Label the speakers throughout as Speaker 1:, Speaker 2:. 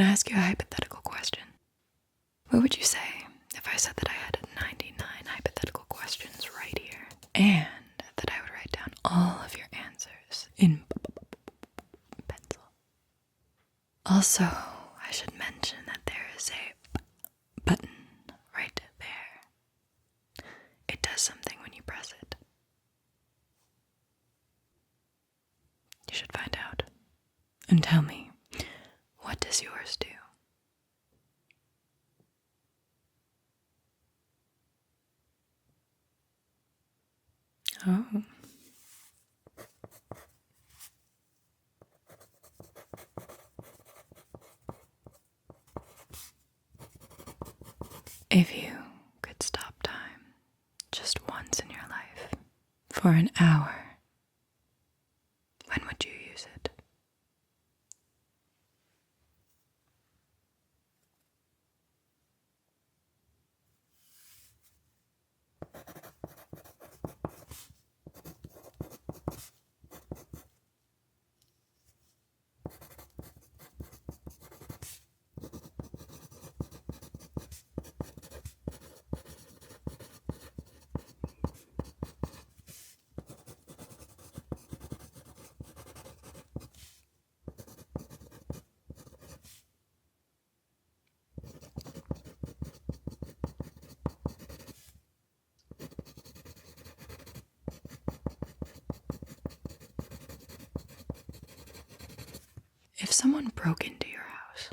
Speaker 1: Can I ask you a hypothetical question? What would you say if I said that I had 99 hypothetical questions right here, and that I would write down all of your answers in pencil? Also, I should mention that there is a button right there. It does something when you press it. You should find out. And tell me, what does yours do? Oh. If you could stop time just once in your life for an hour, when would you use it? If someone broke into your house,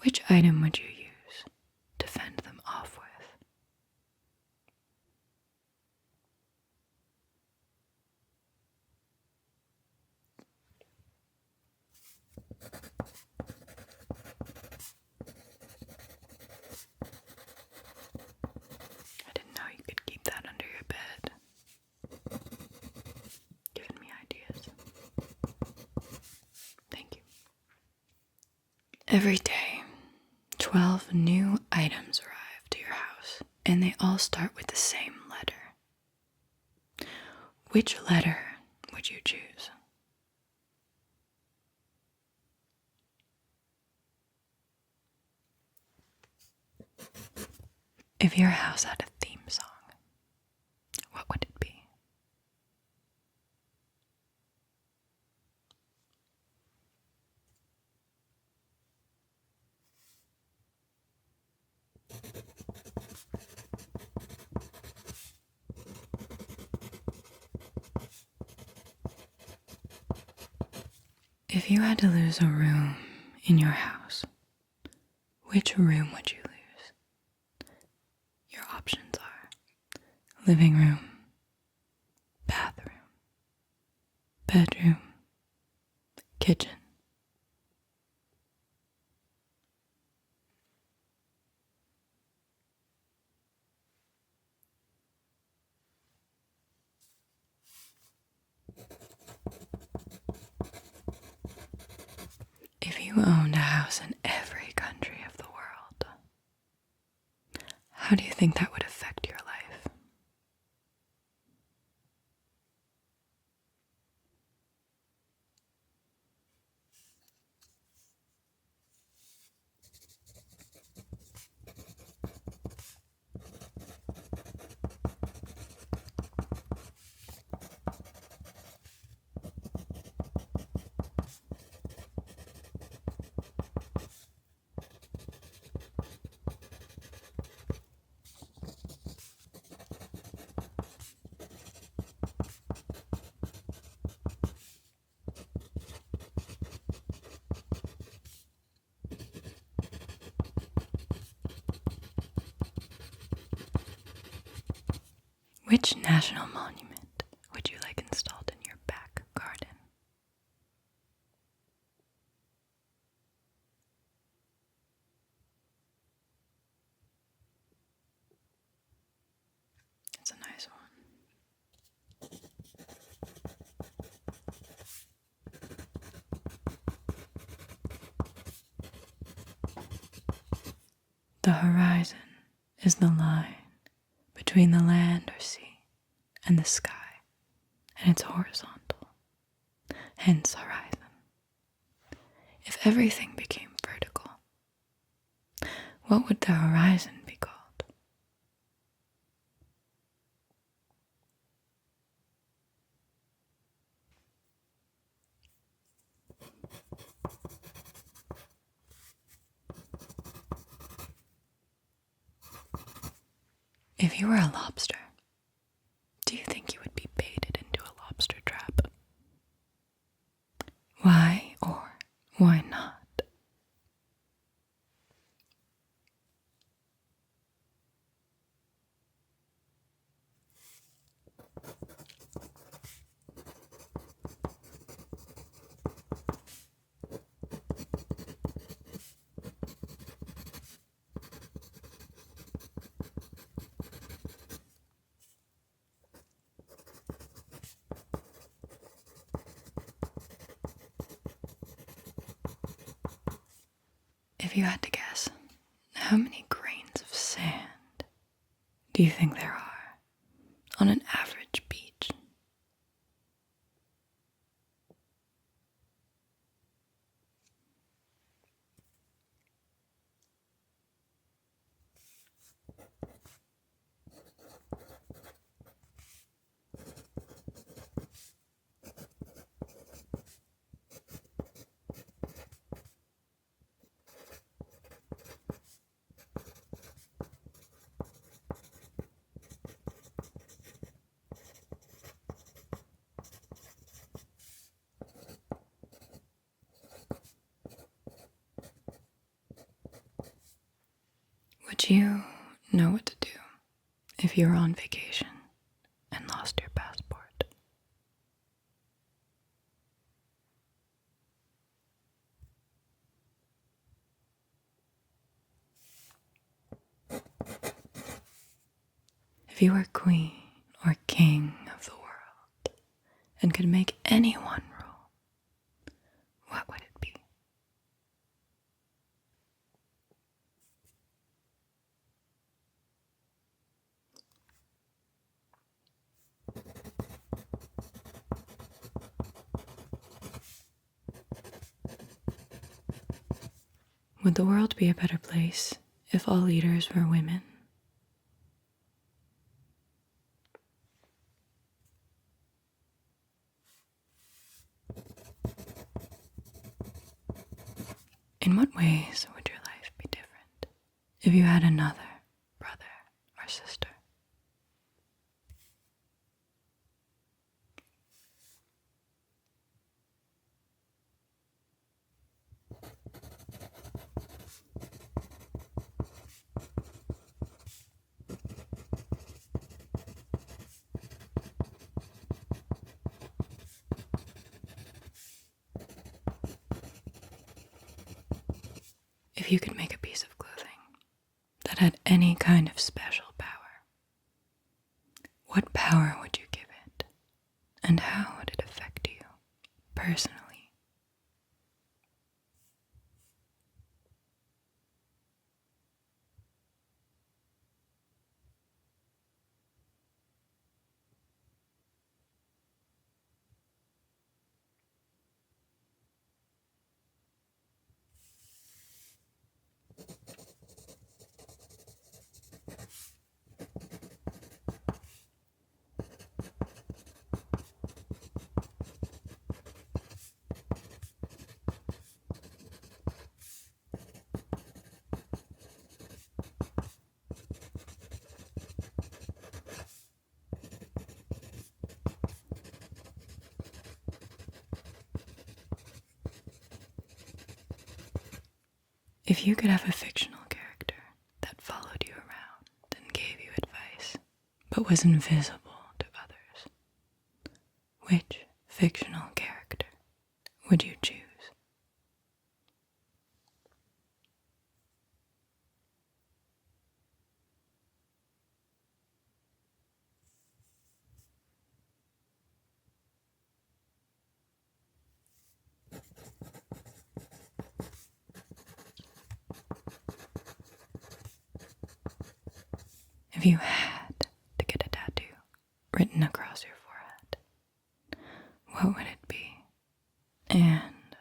Speaker 1: which item would you use to fend them off with? I didn't know you could keep that under your bed. Giving me ideas. Thank you. Every day, 12 new items arrive to your house, and they all start with the same letter. Which letter would you choose? If your house had a theme song, what would it be? If you had to lose a room in your house, which room would you lose? Your options are living room, bathroom, bedroom, kitchen. If you owned a house in every country of the world, how do you think that would affect your life? Which national monument would you like installed in your back garden? It's a nice one. The horizon is the line between the land or sea and the sky, and it's horizontal, hence horizon. If everything became vertical, what would the horizon be called? If you were a lobster, do you think you would be baited into a lobster trap? Why or why not? If you had to guess, how many grains of sand do you think there are on an average beach? Would you know what to do if you were on vacation and lost your passport? If you were queen or king of the world and could make anyone rule, what would it be? Would the world be a better place if all leaders were women? In what ways would your life be different if you had another brother or sister? If you could make a piece of clothing that had any kind of special power, what power would you give it? And how would it affect you personally? If you could have a fictional character that followed you around and gave you advice, but was invisible to others, which fictional character would you choose? If you had to get a tattoo written across your forehead, what would it be? And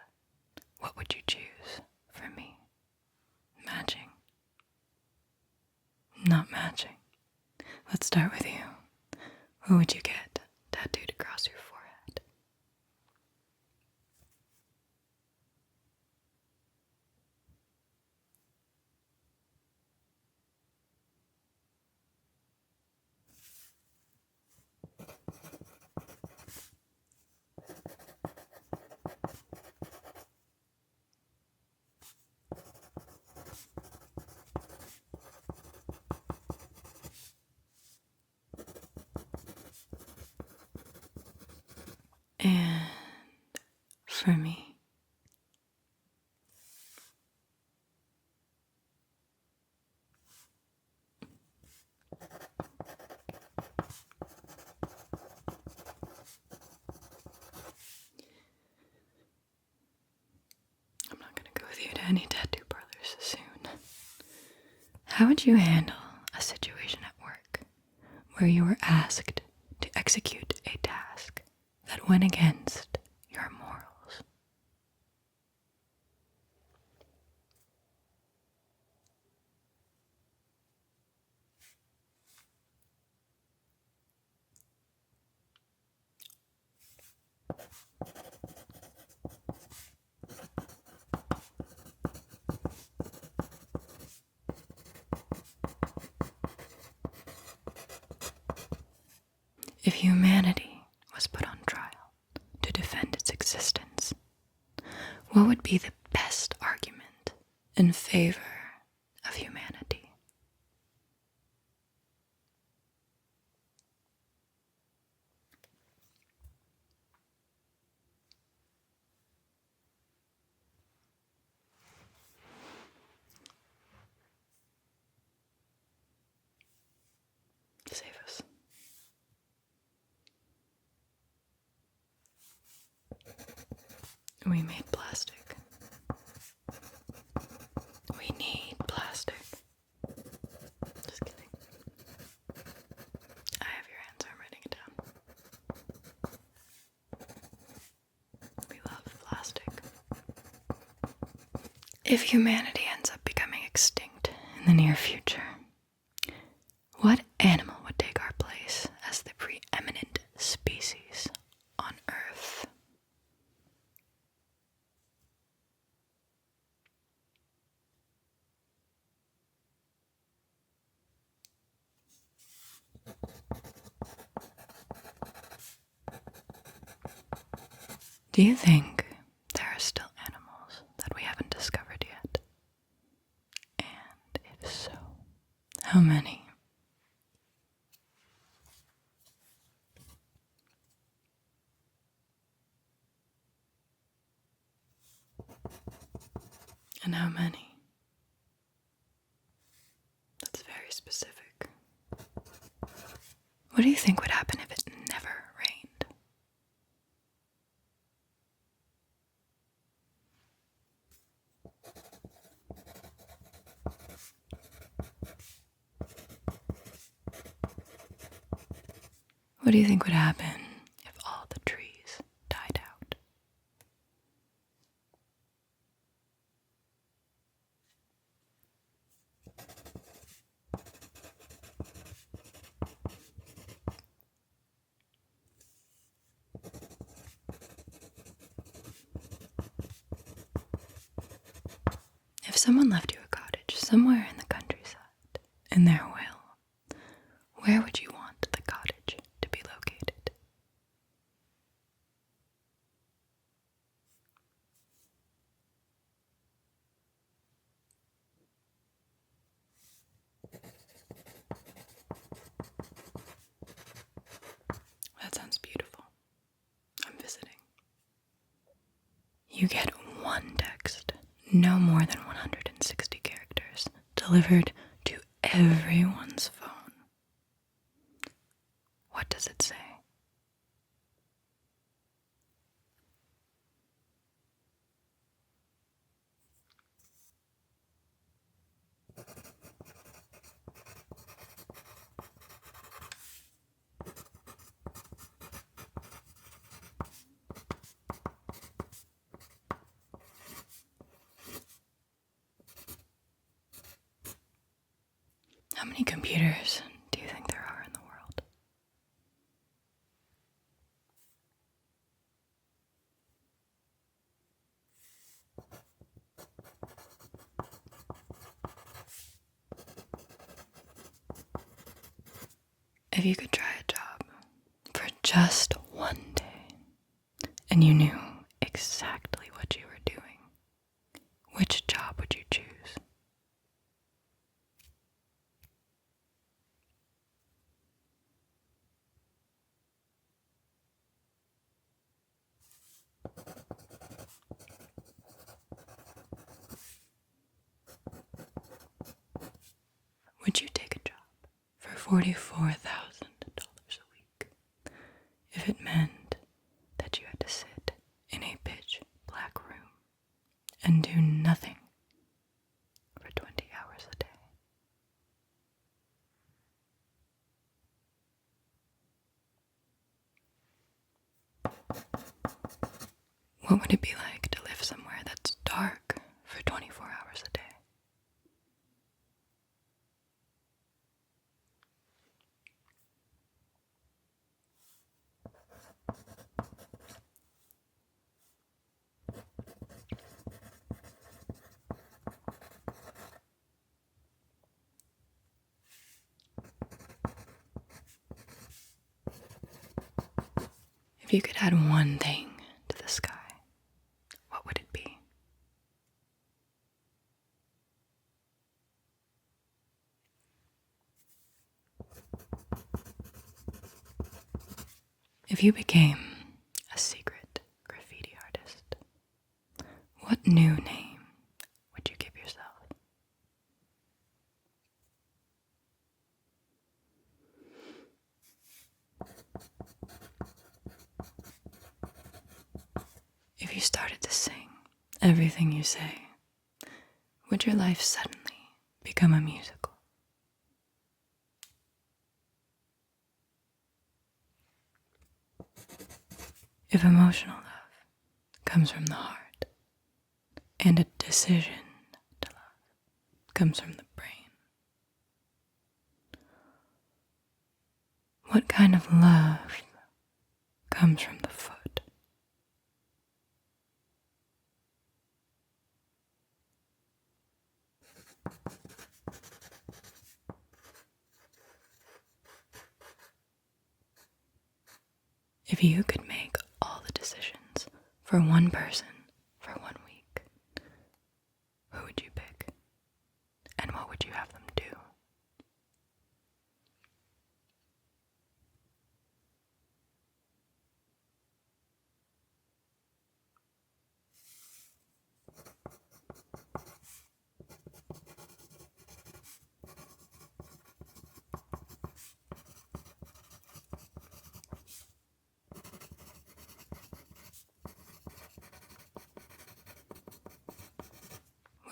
Speaker 1: what would you choose for me? Matching Let's start with you. What would you get tattooed across your forehead? And for me, I'm not going to go with you to any tattoo parlors soon. How would you handle a situation at work where you were asked to execute a task that went against your morals? If humanity was put on trial to defend its existence, what would be the best argument in favor of humanity? Save us. We made plastic. We need plastic. Just kidding. I have your answer. I'm writing it down. We love plastic. If humanity ends up becoming extinct in the near future, what animal would take our place as the preeminent species on Earth? Do you think there are still animals that we haven't discovered yet? And if so, how many? And how many? That's very specific. What do you think would happen if it never rained? What do you think would happen if all the trees died out? If someone left you a cottage somewhere in the countryside, in their will, where would you want the cottage to be located? That sounds beautiful. I'm visiting. You get one text, no more than 160 characters, delivered to everyone's phone. What does it say? How many computers do you think there are If you could try a job for just one day and you knew exactly what you were doing, which job would you choose? Would you take a job for $44,000 a week if it meant that you had to sit in a pitch black room and do nothing for 20 hours a day? What would it be like to live somewhere that's dark for 24 hours a day? If you could add one thing to the sky, what would it be? If you became a secret graffiti artist, what new name would you give yourself? If you started to sing everything you say, would your life suddenly become a musical? If emotional love comes from the heart and a decision to love comes from the brain, what kind of love comes from the foot? If you could make all the decisions for one person for 1 week, who would you pick? And what would you have them do?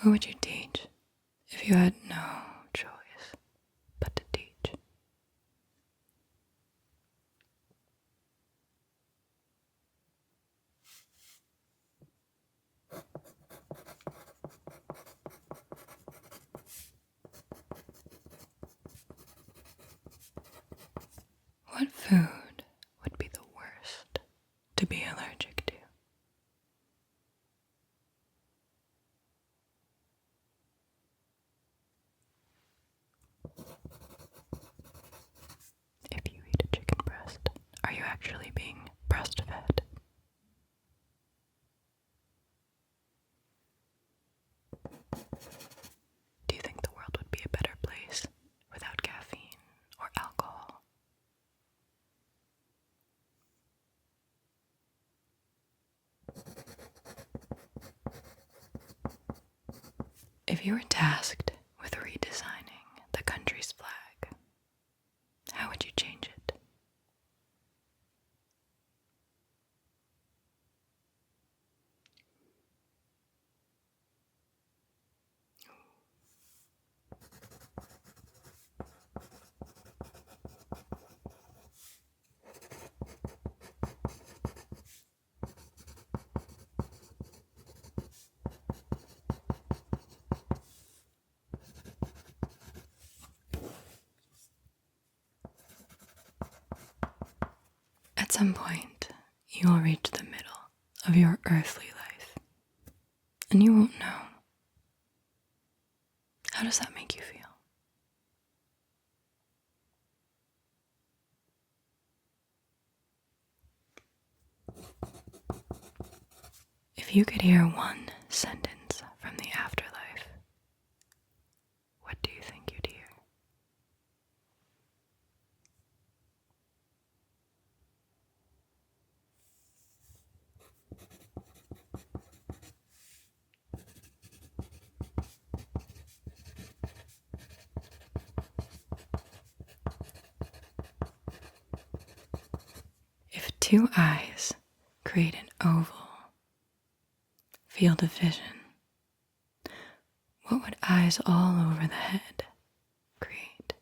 Speaker 1: What would you teach if you had no choice but to teach? What food would be the worst to be allergic to? If you eat a chicken breast, are you actually being breastfed? Do you think the world would be a better place without caffeine or alcohol? If you were tasked with redesigning the country's flag, how would you change it? At some point, you will reach the middle of your earthly life, and you won't know. How does that make you feel? If you could hear one sentence from the afterlife, what do you think you'd hear? If two eyes create an oval field of vision, what would eyes all over the head create?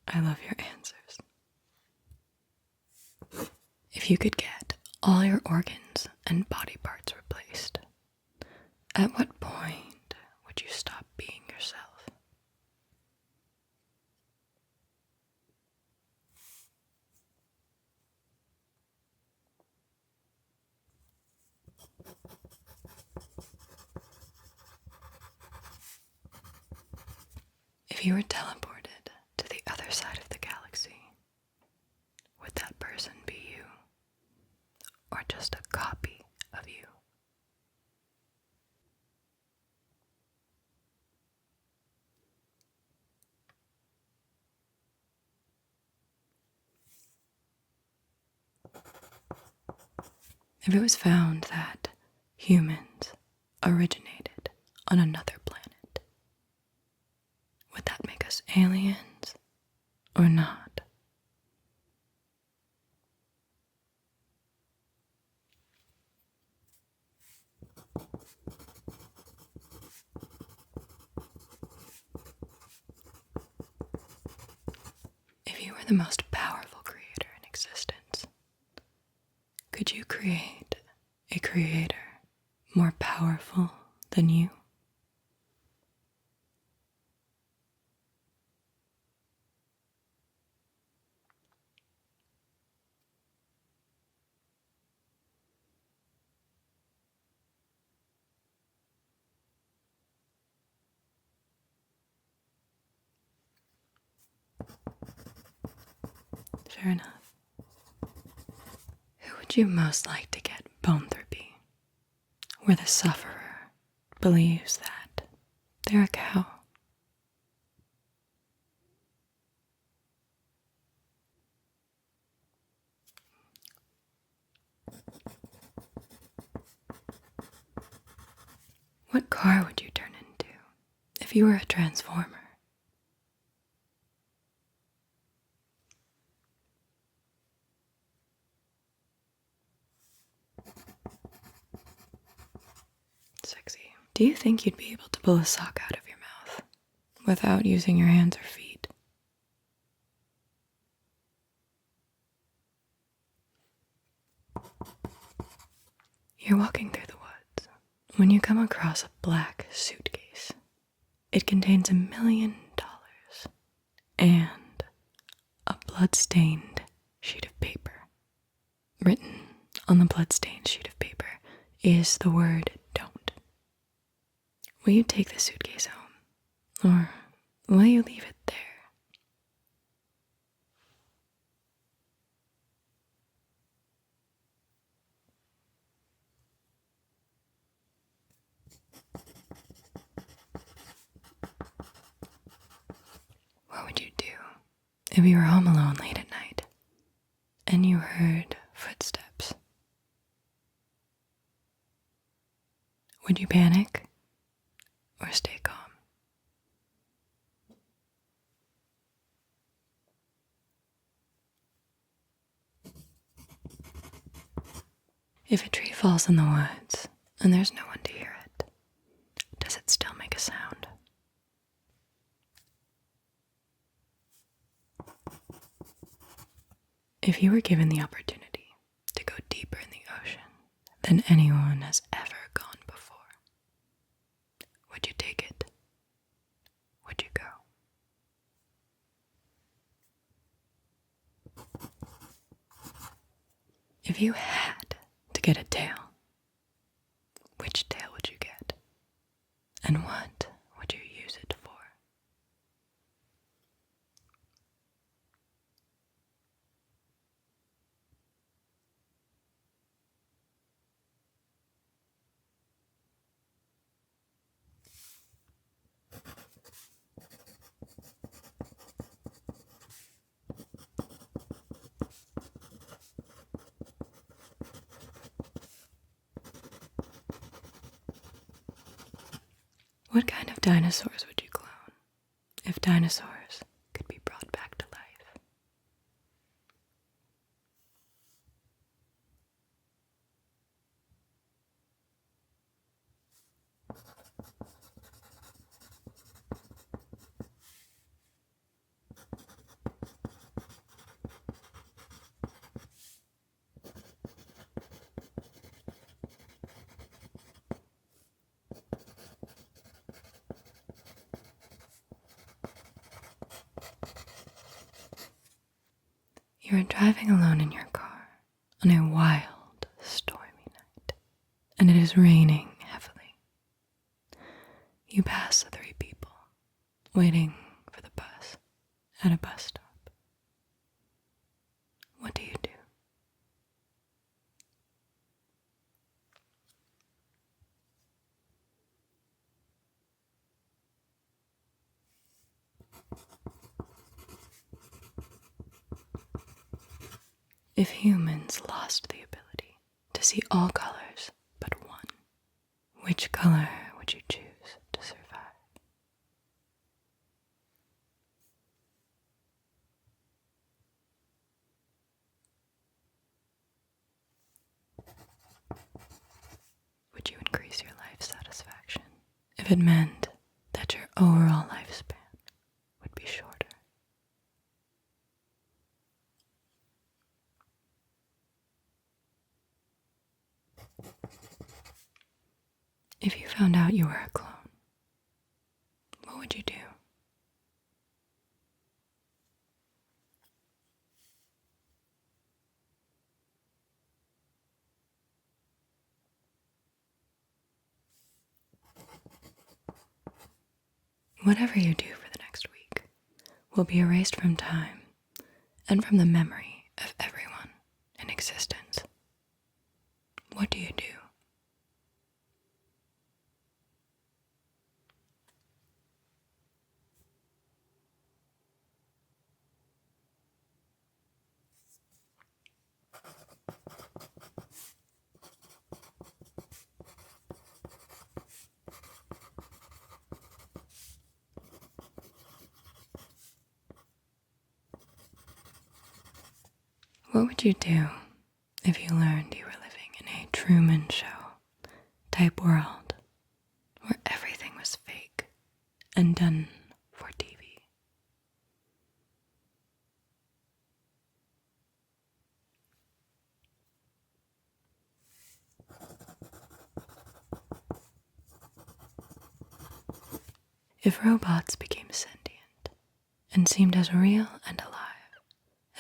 Speaker 1: I love your answers. If you could get all your organs and body parts replaced, at what point would you stop being yourself? If you were teleported to the other side of the galaxy, would that person be you, or just a copy of you? If it was found that humans originated on another planet, would that make us aliens or not? If you were the most powerful creator in existence, could you create a creator more powerful than you? Fair enough. Who would you most like to get bone therapy, where the sufferer believes that they're a cow? What car would you turn into if you were a transformer? Sexy. Do you think you'd be able to pull a sock out of your mouth without using your hands or feet? You're walking through the woods when you come across a black suitcase. It contains $1 million and a blood-stained sheet of paper. Written on the blood-stained sheet of paper is the word "don't." Will you take the suitcase home, or will you leave it there? What would you do if you were home alone late at night and you heard footsteps? Would you panic or stay calm? If a tree falls in the woods and there's no one to hear it, does it still make a sound? If you were given the opportunity to go deeper in the ocean than anyone has ever gone before, would you take it? Would you go? If you had to get a tail, which tail would you get? And what would you use it dinosaurs would you clone? If dinosaurs could be brought back to life? You are driving alone in your car on a wild, stormy night, and it is raining heavily. You pass 3 people waiting for the bus at a bus stop. What do you do? If humans lost the ability to see all colors but one, which color would you choose to survive? Would you increase your life satisfaction if it meant that your overall lifespan would be shorter? If you found out you were a clone, what would you do? Whatever you do for the next week will be erased from time and from the memory of everyone in existence. What do you do? What would you do if you learned you were living in a Truman Show type world where everything was fake and done for TV? If robots became sentient and seemed as real and alive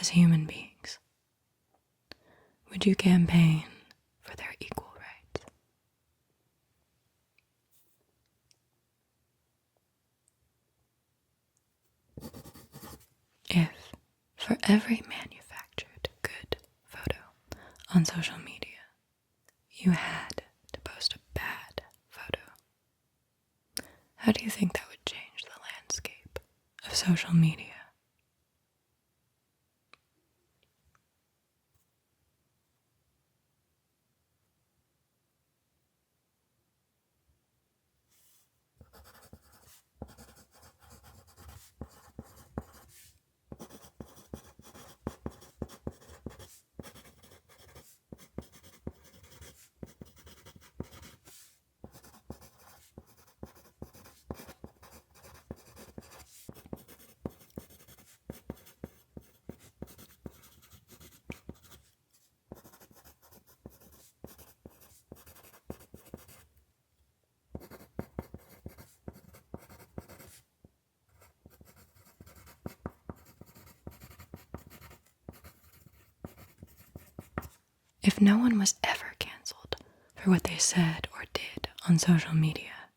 Speaker 1: as human beings, would you campaign for their equal rights? If, for every manufactured good photo on social media, you had to post a bad photo, how do you think that would change the landscape of social media? If no one was ever canceled for what they said or did on social media,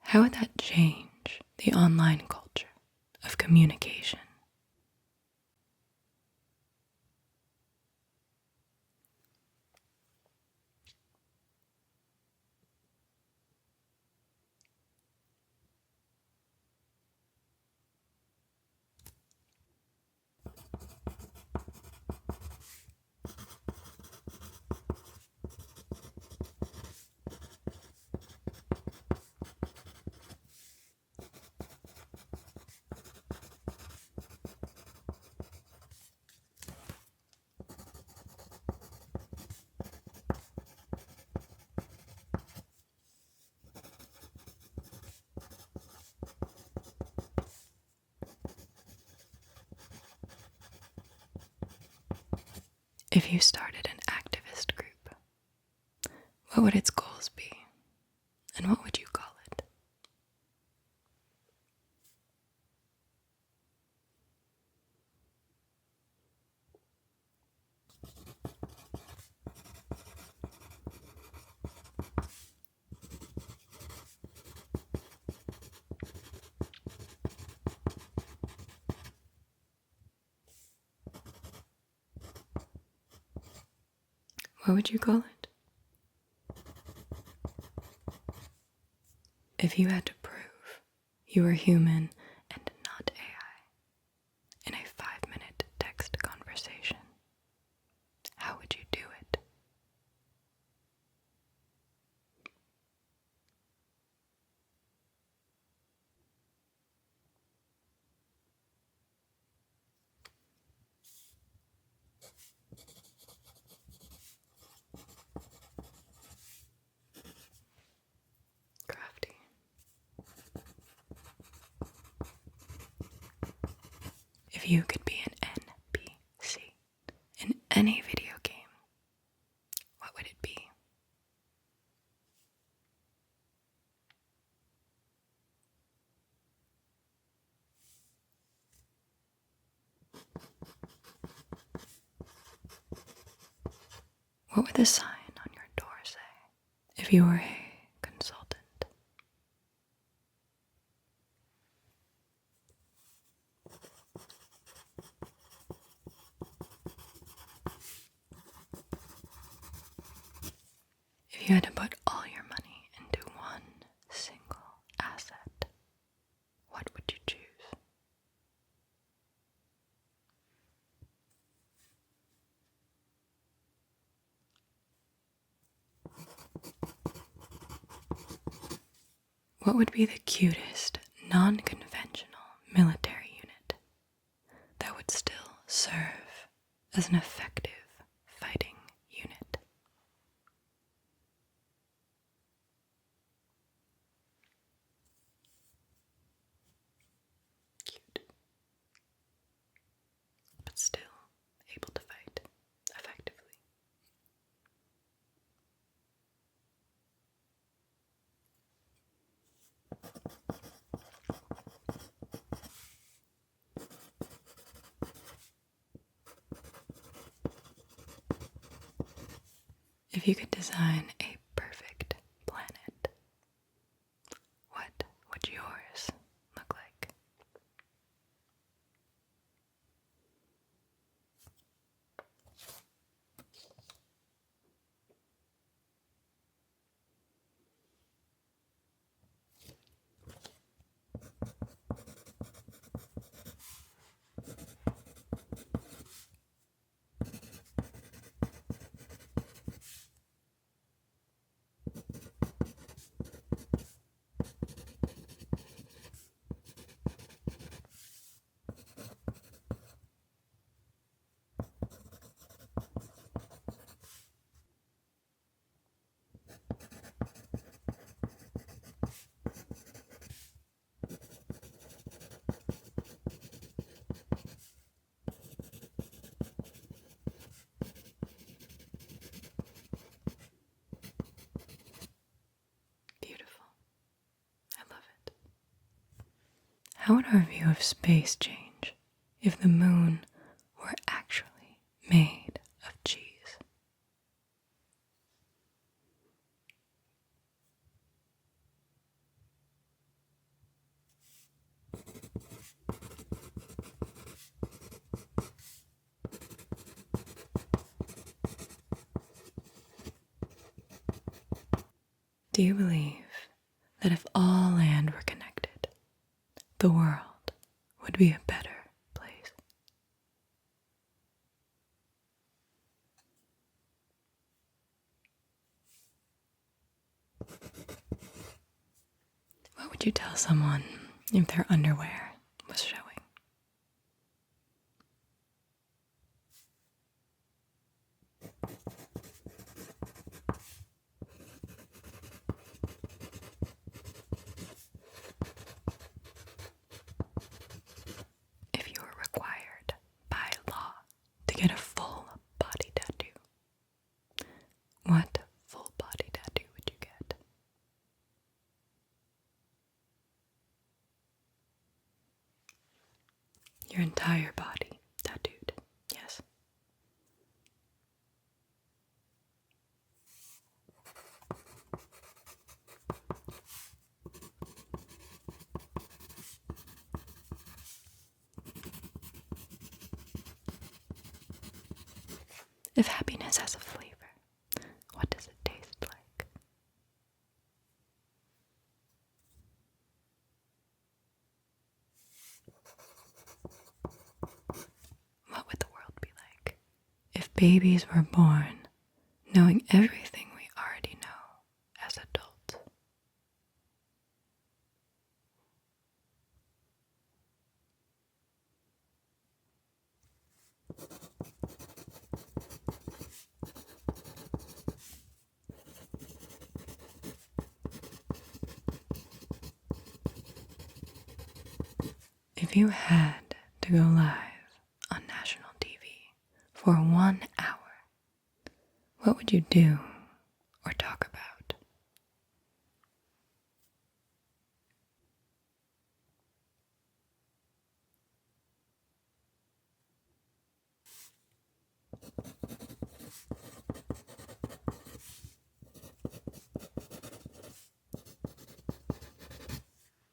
Speaker 1: how would that change the online culture of communication? If you started an activist group, what would its goals be? And what would you call it? What would you call it? If you had to prove you were human and not AI in a 5-minute text conversation, how would you do it? Crafty. If you could be an NPC in any video game, what would it be? What would the sign on your door say if you were a consultant? If you had to put all your money into one single asset, what would you choose? What would be the cutest, non-conventional military unit that would still serve as an effective fighting unit? Cute, but still able to fight effectively. If you could design a perfect planet, what would yours look like? Beautiful. I love it. How would our view of space change if the moon were actually made of cheese? Do you believe that if all land were connected, the world would be a better place? What would you tell someone if their underwear was showing? If you were required by law to get a full body If happiness has a flavor, what does it taste like? What would the world be like if babies were born knowing everything we already know as adults? If you had to go live on national TV for 1 hour, what would you do or talk about?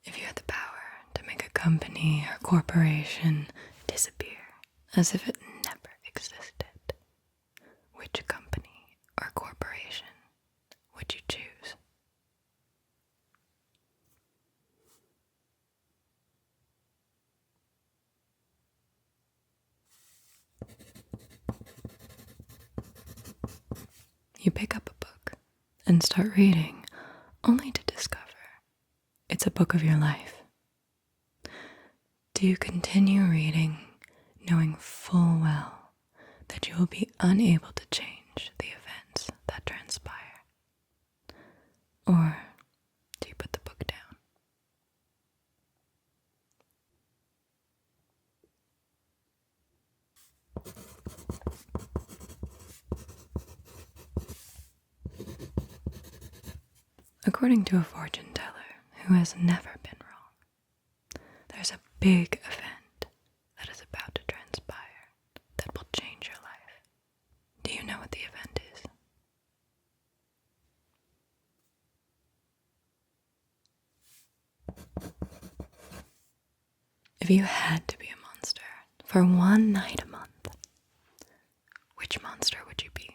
Speaker 1: If you had the power to make a company or corporation disappear as if it never existed, which company or corporation would you choose? You pick up a book and start reading, only to discover it's a book of your life. Do you continue reading, knowing full well that you will be unable to change the events that transpire? Or do you put the book down? According to a fortune teller who has never been wrong, there's a big event that is about to transpire that will change your life. Do you know what the event is? If you had to be a monster for one night a month, which monster would you be?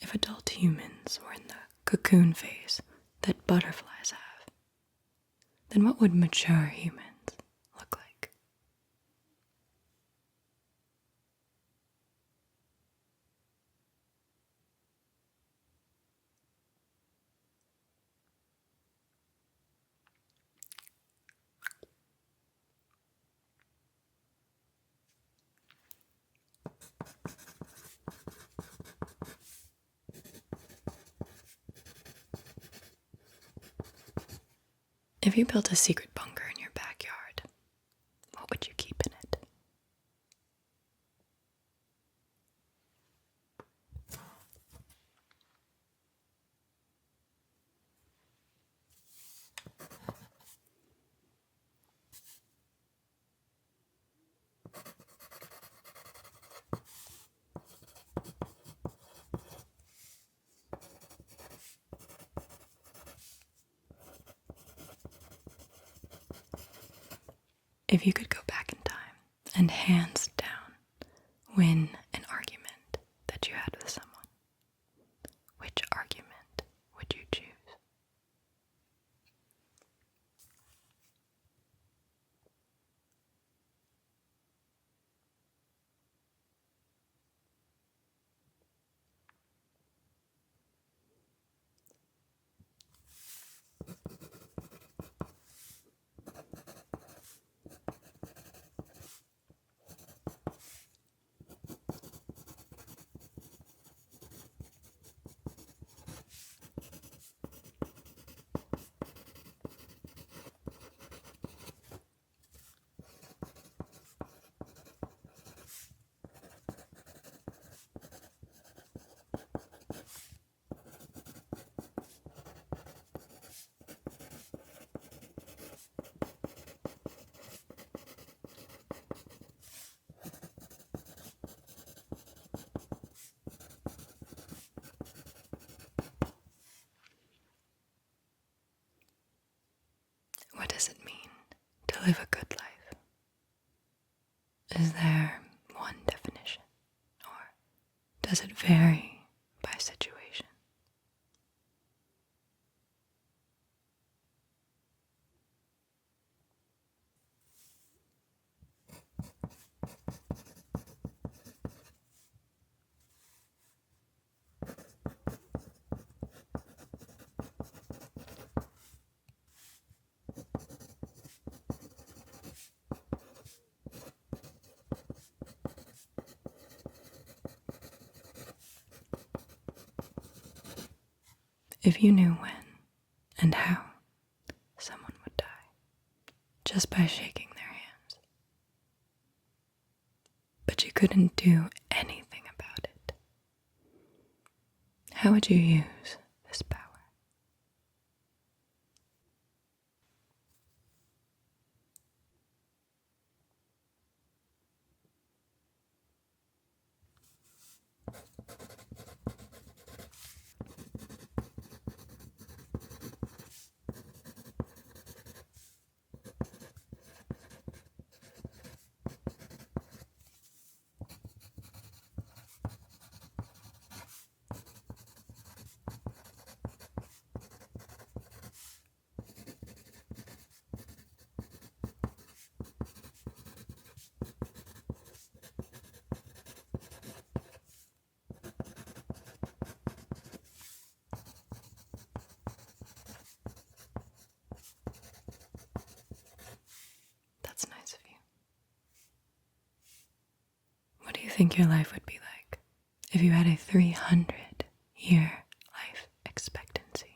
Speaker 1: If adult humans were in the cocoon phase that butterflies have, then what would mature humans look like? If you built a secret bunker in your backyard, what would you keep in it? If you could go back in time and hands down win an argument that you had with someone, which argument would you choose? does it mean to live a good life? Is there one definition, or does it vary by situation? If you knew when and how someone would die just by shaking their hands, but you couldn't do anything about it, how would you use this power? That's nice of you. What do you think your life would be like if you had a 300-year life expectancy?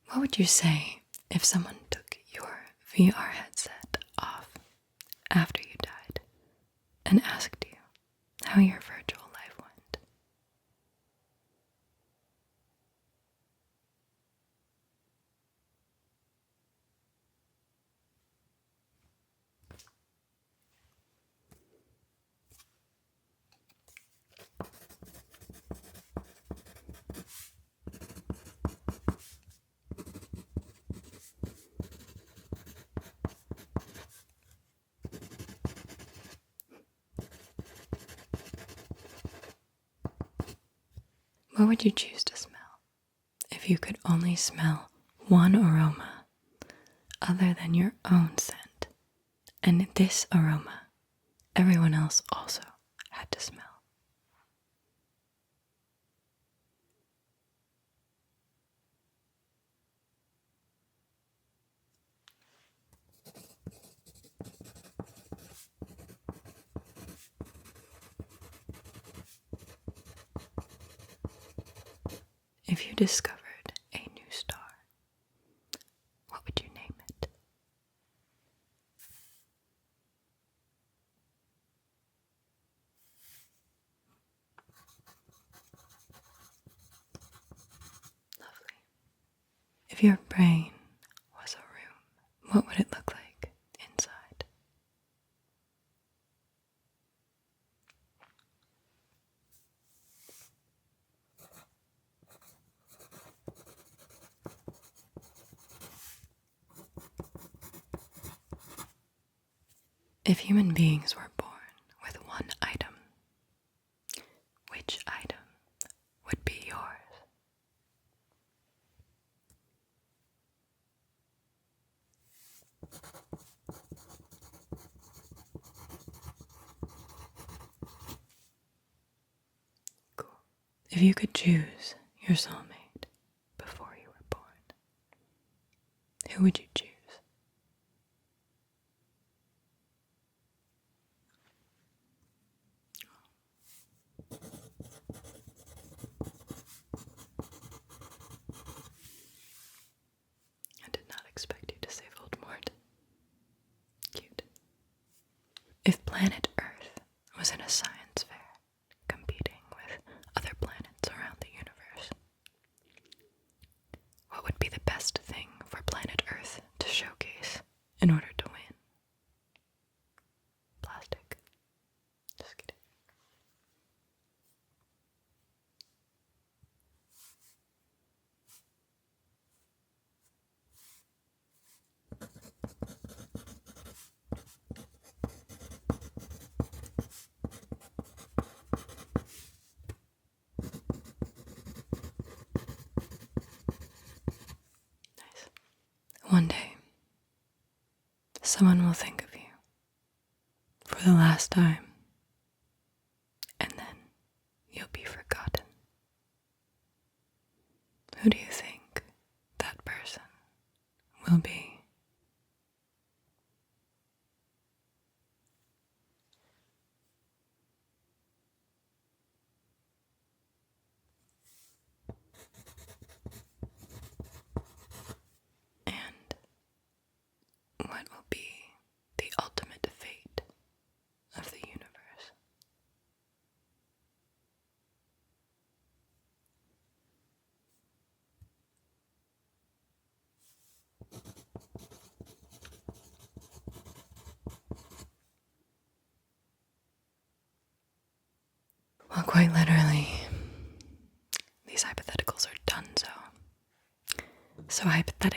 Speaker 1: What would you say if someone took your VR headset off after you died and asked you how your virtual life went? What would you choose to smell if you could only smell one aroma other than your own scent, and this aroma everyone else also had to smell? If you discovered a new star, what would you name it? Lovely. If your brain was a room, what would it look like inside? If human beings were born with one item, which item would be yours? Cool. If you could choose your soulmate before you were born, who would you choose? I did not expect If planet Earth was in a science fair, competing with other planets around the universe, what would be the best thing for planet Earth to showcase in order to win? Plastic. Just kidding. Nice. One day, someone will think of you for the last time, and then you'll be forgotten. Who do you think that person will be? And what will be the ultimate fate of the universe? Well, quite literally, these hypotheticals are done so. So hypothetically,